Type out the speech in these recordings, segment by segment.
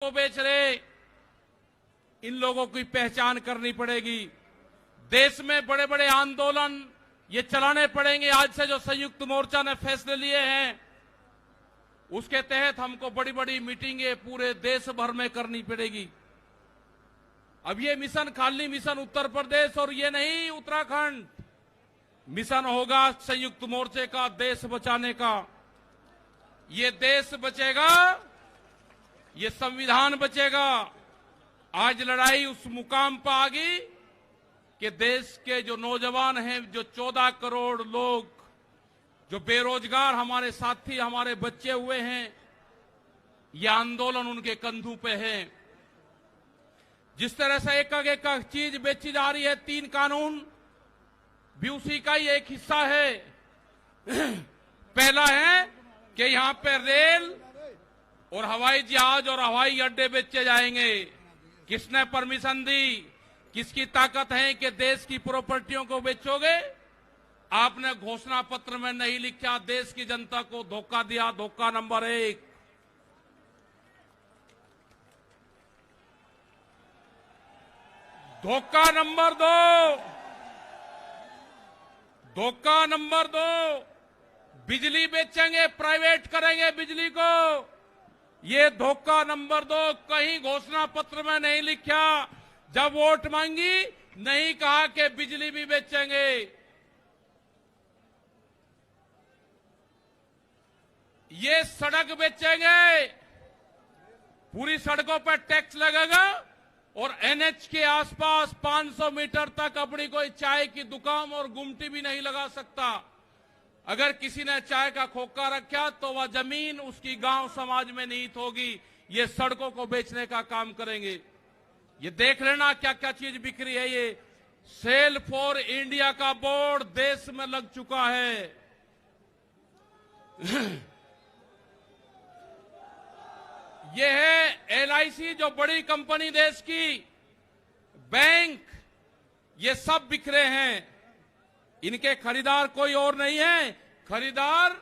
को बेच रहे, इन लोगों की पहचान करनी पड़ेगी। देश में बड़े बड़े आंदोलन ये चलाने पड़ेंगे। आज से जो संयुक्त मोर्चा ने फैसले लिए हैं, उसके तहत हमको बड़ी बड़ी मीटिंगें पूरे देश भर में करनी पड़ेगी। अब ये मिशन खाली मिशन उत्तर प्रदेश और ये नहीं उत्तराखंड, मिशन होगा संयुक्त मोर्चे का देश बचाने का। ये देश बचेगा, ये संविधान बचेगा। आज लड़ाई उस मुकाम पर आ गई कि देश के जो नौजवान हैं, जो 14 करोड़ लोग जो बेरोजगार हमारे साथी, हमारे बच्चे हुए हैं, यह आंदोलन उनके कंधों पे है। जिस तरह से एक चीज बेची जा रही है, 3 कानून भी उसी का ही एक हिस्सा है। पहला है कि यहां पे रेल और हवाई जहाज और हवाई अड्डे बेचे जाएंगे। किसने परमिशन दी? किसकी ताकत है कि देश की प्रॉपर्टियों को बेचोगे? आपने घोषणा पत्र में नहीं लिखा, देश की जनता को धोखा दिया। धोखा नंबर 1। धोखा नंबर 2, धोखा नंबर 2, बिजली बेचेंगे, प्राइवेट करेंगे बिजली को। ये धोखा नंबर 2 कहीं घोषणा पत्र में नहीं लिखा। जब वोट मांगी, नहीं कहा कि बिजली भी बेचेंगे। ये सड़क बेचेंगे, पूरी सड़कों पर टैक्स लगेगा और एनएच के आसपास 500 मीटर तक अपनी कोई चाय की दुकान और गुमटी भी नहीं लगा सकता। अगर किसी ने चाय का खोखा रखा तो वह जमीन उसकी गांव समाज में निहित होगी। ये सड़कों को बेचने का काम करेंगे। ये देख लेना क्या क्या चीज बिक्री है। ये सेल फॉर इंडिया का बोर्ड देश में लग चुका है। ये है एलआईसी, जो बड़ी कंपनी देश की, बैंक, ये सब बिखरे हैं। इनके खरीदार कोई और नहीं है, खरीदार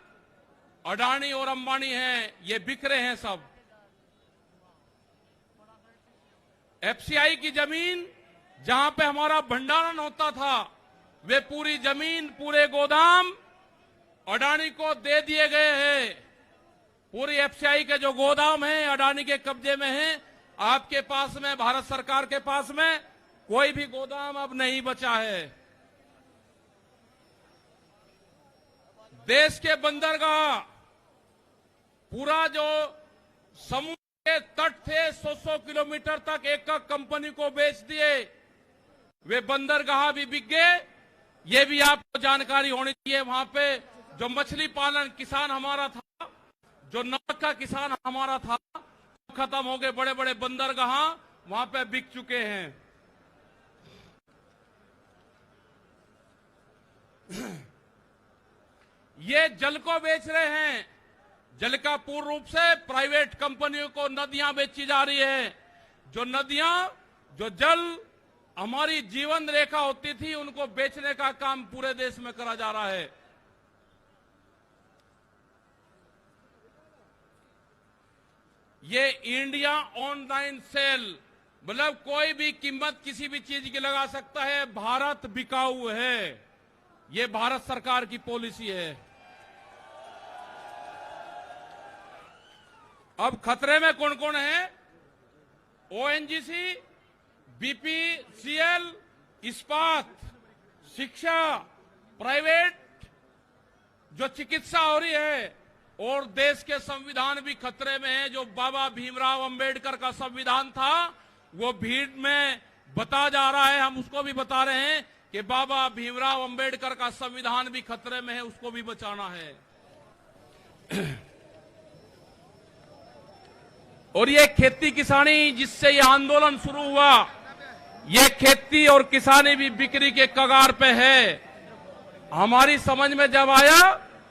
अडानी और अंबानी हैं। ये बिखरे हैं सब। एफसीआई की जमीन, जहां पे हमारा भंडारण होता था, वे पूरी जमीन, पूरे गोदाम अडानी को दे दिए गए हैं। पूरी एफसीआई के जो गोदाम हैं अडानी के कब्जे में हैं। आपके पास में, भारत सरकार के पास में कोई भी गोदाम अब नहीं बचा है। देश के बंदरगाह, पूरा जो समुद्र के तट थे 100-100 किलोमीटर तक एक कंपनी को बेच दिए। वे बंदरगाह भी बिक गए। ये भी आपको जानकारी होनी चाहिए। वहां पे जो मछली पालन किसान हमारा था, जो नमक का किसान हमारा था, खत्म हो गए। बड़े बड़े बंदरगाह वहां पे बिक चुके हैं। ये जल को बेच रहे हैं। जल का पूर्ण रूप से प्राइवेट कंपनियों को नदियां बेची जा रही है। जो नदियां, जो जल हमारी जीवन रेखा होती थी, उनको बेचने का काम पूरे देश में करा जा रहा है। ये इंडिया ऑनलाइन सेल, मतलब कोई भी कीमत किसी भी चीज की लगा सकता है। भारत बिकाऊ है। ये भारत सरकार की पॉलिसी है। अब खतरे में कौन कौन है? ओएनजीसी, बीपीसीएल, इस्पात, शिक्षा, प्राइवेट जो चिकित्सा हो रही है, और देश के संविधान भी खतरे में है। जो बाबा भीमराव अंबेडकर का संविधान था, वो भीड़ में बता जा रहा है। हम उसको भी बता रहे हैं कि बाबा भीमराव अंबेडकर का संविधान भी खतरे में है, उसको भी बचाना है। और ये खेती किसानी, जिससे ये आंदोलन शुरू हुआ, ये खेती और किसानी भी बिक्री के कगार पे है। हमारी समझ में जब आया,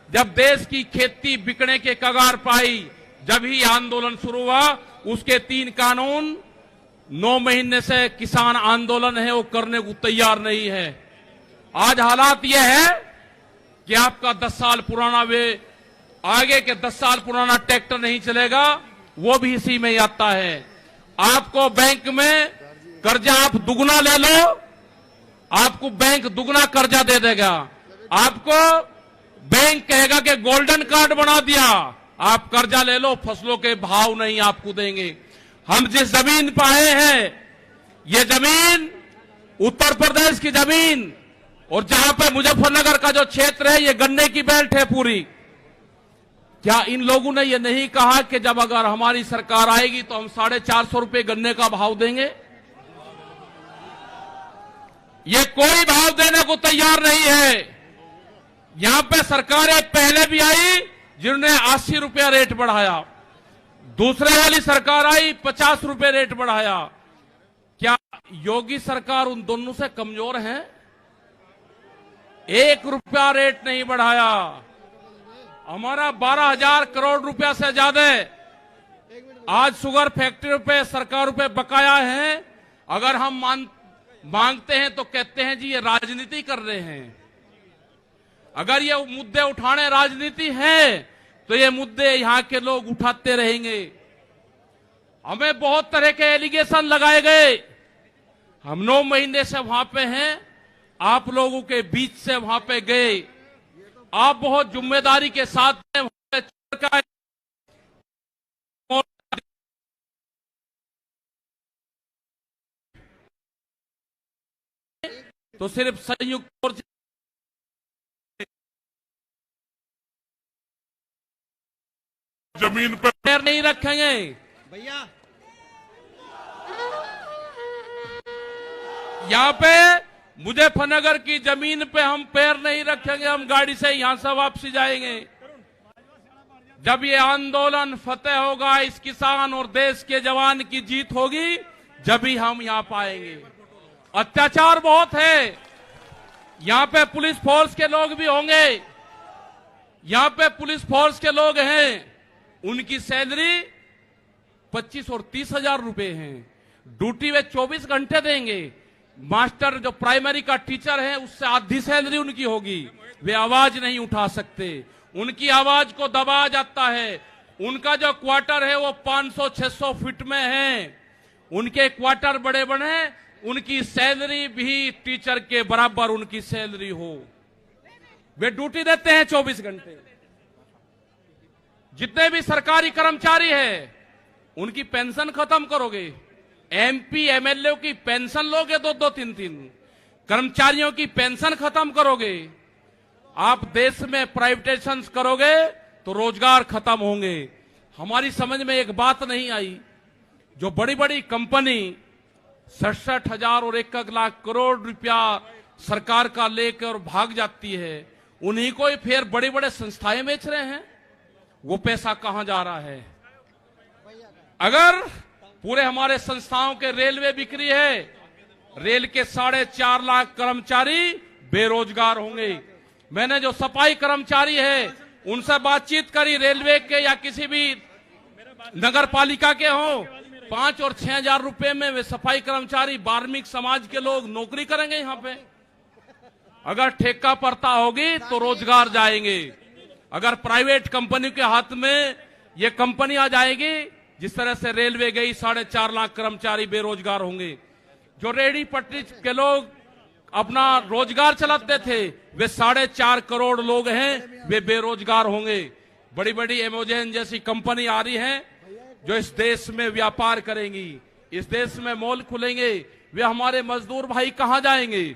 जब देश की खेती बिकने के कगार पाई, जब ही आंदोलन शुरू हुआ। उसके 3 कानून 9 महीने से किसान आंदोलन है, वो करने को तैयार नहीं है। आज हालात यह है कि आपका 10 साल पुराना, वे आगे के 10 साल पुराना ट्रैक्टर नहीं चलेगा, वो भी इसी में आता है। आपको बैंक में कर्जा आप दुगना ले लो, आपको बैंक दुगना कर्जा दे देगा। आपको बैंक कहेगा कि गोल्डन कार्ड बना दिया, आप कर्जा ले लो, फसलों के भाव नहीं आपको देंगे। हम जिस जमीन पर आए हैं, ये जमीन उत्तर प्रदेश की जमीन, और जहां पे मुजफ्फरनगर का जो क्षेत्र है, ये गन्ने की बेल्ट है पूरी। क्या इन लोगों ने ये नहीं कहा कि जब अगर हमारी सरकार आएगी तो हम 450 रुपए गन्ने का भाव देंगे? ये कोई भाव देने को तैयार नहीं है। यहां पे सरकारें पहले भी आई जिन्होंने 80 रुपया रेट बढ़ाया, दूसरे वाली सरकार आई 50 रुपए रेट बढ़ाया। क्या योगी सरकार उन दोनों से कमजोर है? 1 रुपया रेट नहीं बढ़ाया। हमारा 12,000 करोड़ रुपया से ज्यादा आज शुगर फैक्ट्री पे सरकार पे बकाया है। अगर हम मांगते हैं तो कहते हैं जी ये राजनीति कर रहे हैं। अगर ये मुद्दे उठाने राजनीति है तो ये मुद्दे यहां के लोग उठाते रहेंगे। हमें बहुत तरह के एलिगेशन लगाए गए। हम 9 महीने से वहां पे हैं, आप लोगों के बीच से वहां पे गए। आप बहुत जिम्मेदारी के साथ तो सिर्फ संयुक्त मोर्चा जमीन पर पैर नहीं रखेंगे भैया। यहाँ पे मुजफ्फरनगर की जमीन पे हम पैर नहीं रखेंगे। हम गाड़ी से यहां से वापसी जाएंगे। जब ये आंदोलन फतेह होगा, इस किसान और देश के जवान की जीत होगी, जब ही हम यहां पाएंगे। अत्याचार बहुत है। यहां पे पुलिस फोर्स के लोग भी होंगे। यहां पे पुलिस फोर्स के लोग हैं, उनकी सैलरी 25 और 30 हजार रुपए है। ड्यूटी वे 24 घंटे देंगे। मास्टर जो प्राइमरी का टीचर है, उससे आधी सैलरी उनकी होगी। वे आवाज नहीं उठा सकते, उनकी आवाज को दबाया जाता है। उनका जो क्वार्टर है वो 500-600 फीट में है। उनके क्वार्टर बड़े बड़े, उनकी सैलरी भी टीचर के बराबर उनकी सैलरी हो। वे ड्यूटी देते हैं 24 घंटे। जितने भी सरकारी कर्मचारी हैं, उनकी पेंशन खत्म करोगे। एमपी एमएलए की पेंशन लोगे 2-2, 3-3। कर्मचारियों की पेंशन खत्म करोगे। आप देश में प्राइवेटाइजेशन करोगे तो रोजगार खत्म होंगे। हमारी समझ में एक बात नहीं आई, जो बड़ी बड़ी कंपनी 67,000 और 1 लाख करोड़ रुपया सरकार का लेकर भाग जाती है, उन्हीं को ही फिर बड़ी बड़े संस्थाएं बेच रहे हैं। वो पैसा कहां जा रहा है? अगर पूरे हमारे संस्थाओं के रेलवे बिक्री है, रेल के 4.5 लाख कर्मचारी बेरोजगार होंगे। मैंने जो सफाई कर्मचारी है उनसे बातचीत करी, रेलवे के या किसी भी नगर पालिका के हों, 5 और 6 हजार रुपए में वे सफाई कर्मचारी बार्मिक समाज के लोग नौकरी करेंगे। यहाँ पे अगर ठेका पड़ता होगी तो रोजगार जाएंगे। अगर प्राइवेट कंपनी के हाथ में ये कंपनी आ जाएगी, जिस तरह से रेलवे गई, 4.5 लाख कर्मचारी बेरोजगार होंगे। जो रेहड़ी पटरी के लोग अपना रोजगार चलाते थे, वे 4.5 करोड़ लोग हैं, वे बेरोजगार होंगे। बड़ी बड़ी एमेजॉन जैसी कंपनी आ रही है जो इस देश में व्यापार करेंगी, इस देश में मॉल खुलेंगे। वे हमारे मजदूर भाई कहां जाएंगे?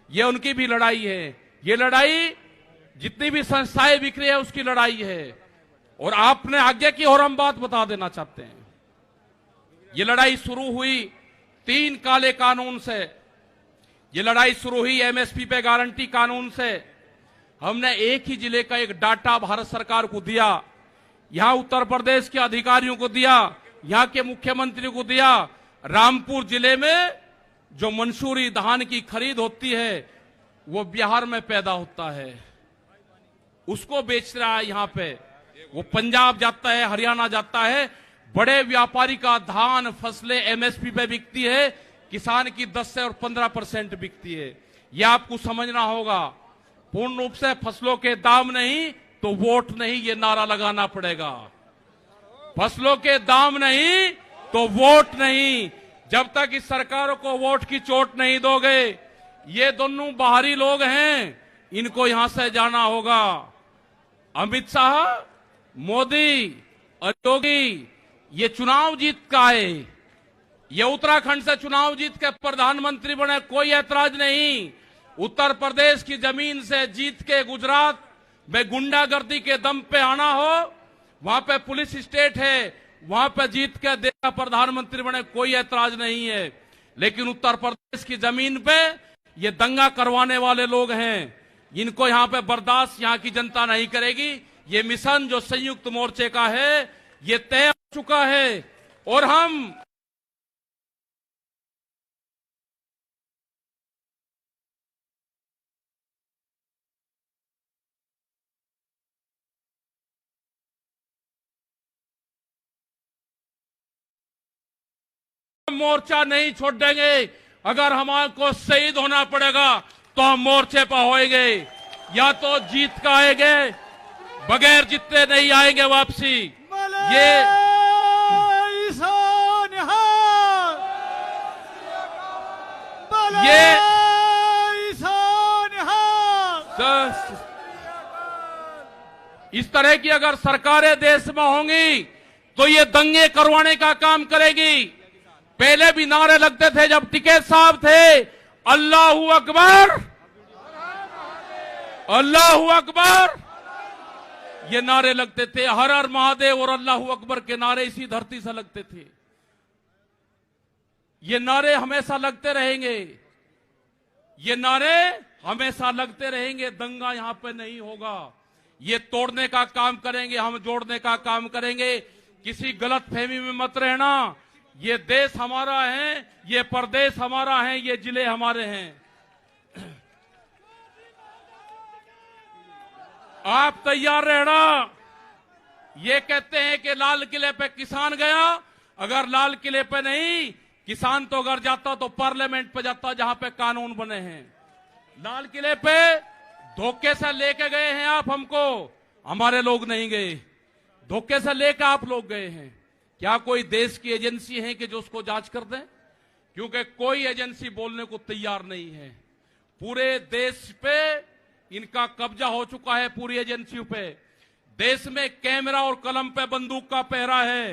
ये उनकी भी लड़ाई है। ये लड़ाई जितनी भी संस्थाएं बिक्री है उसकी लड़ाई है। और आपने आगे की और हम बात बता देना चाहते हैं, ये लड़ाई शुरू हुई 3 काले कानून से। ये लड़ाई शुरू हुई एमएसपी पे गारंटी कानून से। हमने एक ही जिले का एक डाटा भारत सरकार को दिया, यहां उत्तर प्रदेश के अधिकारियों को दिया, यहां के मुख्यमंत्री को दिया। रामपुर जिले में जो मंसूरी धान की खरीद होती है वो बिहार में पैदा होता है, उसको बेच रहा है यहां पे। वो पंजाब जाता है, हरियाणा जाता है। बड़े व्यापारी का धान फसलें एमएसपी पे बिकती है, किसान की 10 से और 15% बिकती है। यह आपको समझना होगा। पूर्ण रूप से फसलों के दाम नहीं तो वोट नहीं, ये नारा लगाना पड़ेगा। फसलों के दाम नहीं तो वोट नहीं, जब तक इस सरकारों को वोट की चोट नहीं दोगे, ये दोनों बाहरी लोग हैं, इनको यहां से जाना होगा। अमित शाह, मोदी और योगी ये चुनाव जीत का है, ये उत्तराखंड से चुनाव जीत के प्रधानमंत्री बने, कोई ऐतराज नहीं। उत्तर प्रदेश की जमीन से जीत के गुजरात में गुंडागर्दी के दम पे आना हो, वहां पे पुलिस स्टेट है, वहां पे जीत के देश का प्रधानमंत्री बने, कोई ऐतराज नहीं है। लेकिन उत्तर प्रदेश की जमीन पे ये दंगा करवाने वाले लोग हैं, इनको यहां पे बर्दाश्त यहां की जनता नहीं करेगी। ये मिशन जो संयुक्त मोर्चे का है, ये तय हो चुका है और हम मोर्चा नहीं छोड़ देंगे। अगर हमारे को शहीद होना पड़ेगा तो हम मोर्चे पर होएंगे, या तो जीत का आएंगे, बगैर जीते नहीं आएंगे वापसी। ये इस तरह की अगर सरकारें देश में होंगी तो ये दंगे करवाने का काम करेगी। पहले भी नारे लगते थे जब टिकैत साहब थे, अल्लाहू अकबर, अल्लाहू अकबर, ये नारे लगते थे। हर हर महादेव और अल्लाहू अकबर के नारे इसी धरती से लगते थे। ये नारे हमेशा लगते रहेंगे, ये नारे हमेशा लगते रहेंगे। दंगा यहां पे नहीं होगा। ये तोड़ने का काम करेंगे, हम जोड़ने का काम करेंगे। किसी गलत फहमी में मत रहना। ये देश हमारा है, ये प्रदेश हमारा है, ये जिले हमारे हैं। आप तैयार रहना। ये कहते हैं कि लाल किले पे किसान गया, अगर लाल किले पे नहीं, किसान तो अगर जाता तो पार्लियामेंट पे जाता जहां पे कानून बने हैं। लाल किले पे धोखे से लेके गए हैं आप हमको, हमारे लोग नहीं गए। धोखे से लेकर आप लोग गए हैं। क्या कोई देश की एजेंसी है कि जो उसको जांच कर दे? क्योंकि कोई एजेंसी बोलने को तैयार नहीं है। पूरे देश पे इनका कब्जा हो चुका है, पूरी एजेंसियों पे। देश में कैमरा और कलम पे बंदूक का पहरा है।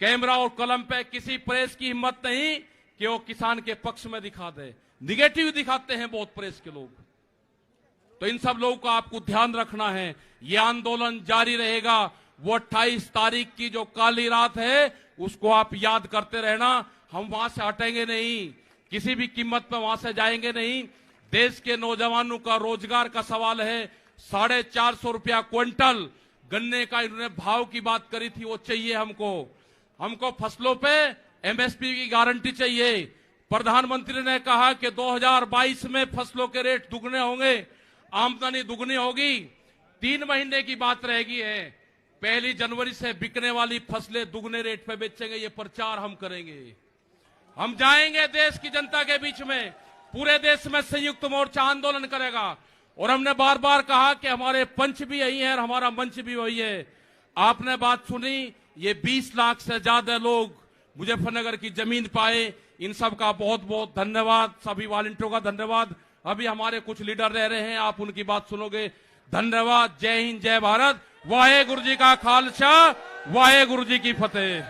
कैमरा और कलम पे किसी प्रेस की हिम्मत नहीं कि वो किसान के पक्ष में दिखा दे। निगेटिव दिखाते हैं बहुत प्रेस के लोग। तो इन सब लोगों का आपको ध्यान रखना है। ये आंदोलन जारी रहेगा। वो 28 तारीख की जो काली रात है, उसको आप याद करते रहना। हम वहां से हटेंगे नहीं, किसी भी कीमत पर वहां से जाएंगे नहीं। देश के नौजवानों का रोजगार का सवाल है। 450 रुपया क्विंटल गन्ने का इन्होंने भाव की बात करी थी, वो चाहिए हमको। हमको फसलों पे एमएसपी की गारंटी चाहिए। प्रधानमंत्री ने कहा कि 2022 में फसलों के रेट दुगने होंगे, आमदनी दुगनी होगी। 3 महीने की बात रहेगी है। 1 जनवरी से बिकने वाली फसलें दुगने रेट पे बेचेंगे। ये प्रचार हम करेंगे। हम जाएंगे देश की जनता के बीच में। पूरे देश में संयुक्त मोर्चा आंदोलन करेगा। और हमने बार बार कहा कि हमारे पंच भी यही है और हमारा मंच भी वही है। आपने बात सुनी, ये 20 लाख से ज्यादा लोग मुजफ्फरनगर की जमीन पाए। इन सब का बहुत बहुत धन्यवाद। सभी वॉलंटियरों का धन्यवाद। अभी हमारे कुछ लीडर रह रहे हैं, आप उनकी बात सुनोगे। धन्यवाद। जय हिंद, जय भारत। वाहे गुरु जी का खालसा, वाहे गुरु जी की फतेह।